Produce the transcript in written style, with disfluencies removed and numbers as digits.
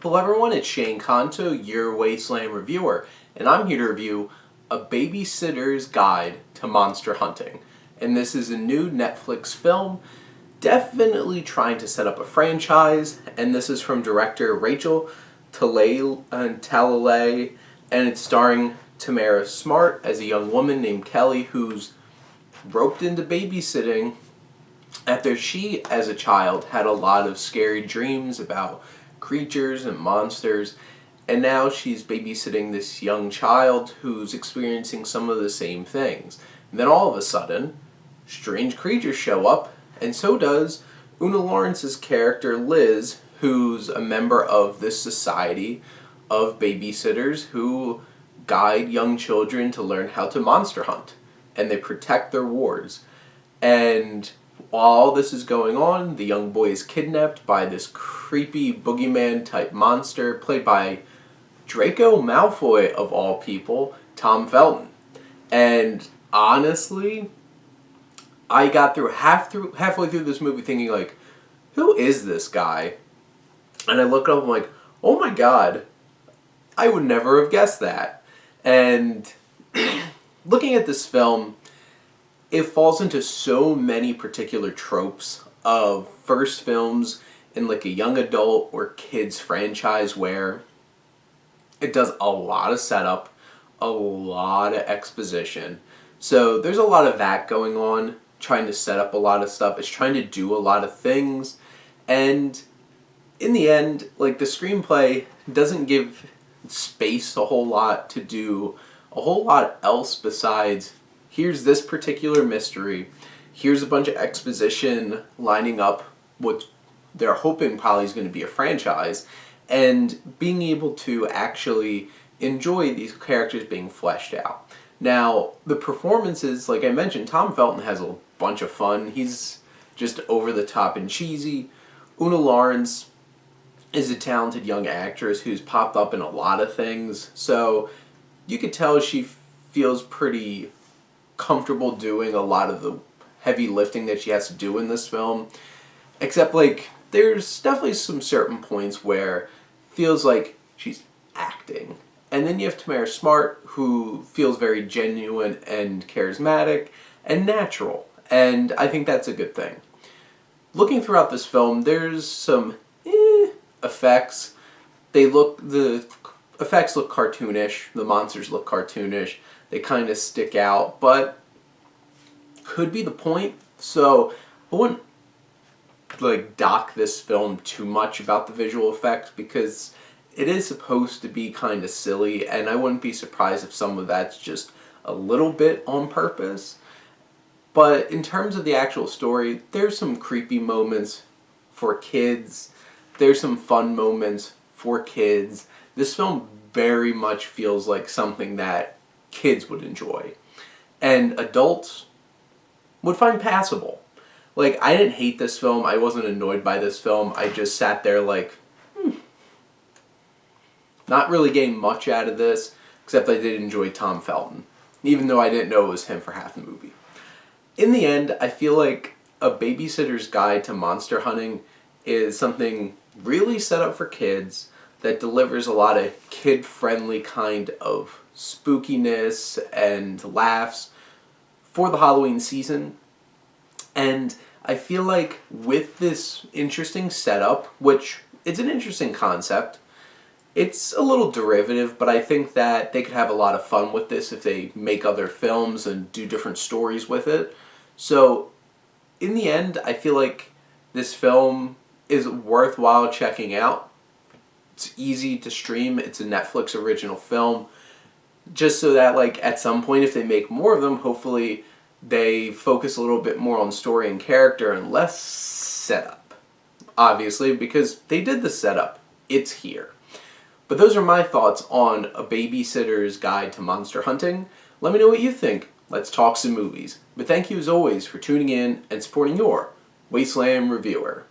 Hello everyone, it's Shane Kanto, your Wasteland Reviewer, and I'm here to review A Babysitter's Guide to Monster Hunting. And this is a new Netflix film, definitely trying to set up a franchise, and this is from director Rachel Talalay, and it's starring Tamara Smart as a young woman named Kelly who's roped into babysitting after she, as a child, had a lot of scary dreams about creatures and monsters, and now she's babysitting this young child who's experiencing some of the same things. And then all of a sudden, strange creatures show up, and so does Una Lawrence's character Liz, who's a member of this society of babysitters who guide young children to learn how to monster hunt, and they protect their wards. And while all this is going on, the young boy is kidnapped by this creepy boogeyman type monster played by Draco Malfoy, of all people, Tom Felton. And honestly, I got halfway through this movie thinking like, who is this guy? And I look up, I'm like, oh my god, I would never have guessed that. And looking at this film, it falls into so many particular tropes of first films in like a young adult or kids franchise where it does a lot of setup, a lot of exposition. So there's a lot of that going on, trying to set up a lot of stuff. It's trying to do a lot of things. And in the end, like, the screenplay doesn't give space a whole lot to do a whole lot else besides here's this particular mystery, here's a bunch of exposition lining up what they're hoping probably is going to be a franchise, and being able to actually enjoy these characters being fleshed out. Now, the performances, like I mentioned, Tom Felton has a bunch of fun. He's just over the top and cheesy. Una Lawrence is a talented young actress who's popped up in a lot of things, so you could tell she feels pretty comfortable doing a lot of the heavy lifting that she has to do in this film, except like there's definitely some certain points where it feels like she's acting. And then you have Tamara Smart, who feels very genuine and charismatic and natural, and I think that's a good thing. Looking throughout this film, there's some effects. The effects look cartoonish, the monsters look cartoonish, they kind of stick out, but could be the point. So I wouldn't like dock this film too much about the visual effects because it is supposed to be kind of silly, and I wouldn't be surprised if some of that's just a little bit on purpose. But in terms of the actual story, there's some creepy moments for kids, there's some fun moments for kids. This film very much feels like something that kids would enjoy, and adults would find passable. Like, I didn't hate this film, I wasn't annoyed by this film, I just sat there like, not really getting much out of this, except I did enjoy Tom Felton, even though I didn't know it was him for half the movie. In the end, I feel like A Babysitter's Guide to Monster Hunting is something really set up for kids that delivers a lot of kid-friendly kind of spookiness and laughs for the Halloween season. And I feel like with this interesting setup, which it's an interesting concept, it's a little derivative, but I think that they could have a lot of fun with this if they make other films and do different stories with it. So in the end, I feel like this film is worthwhile checking out. It's easy to stream, it's a Netflix original film, just so that like at some point if they make more of them, hopefully they focus a little bit more on story and character and less setup. Obviously, because they did the setup, it's here. But those are my thoughts on A Babysitter's Guide to Monster Hunting. Let me know what you think. Let's talk some movies. But thank you as always for tuning in and supporting your Wasteland Reviewer.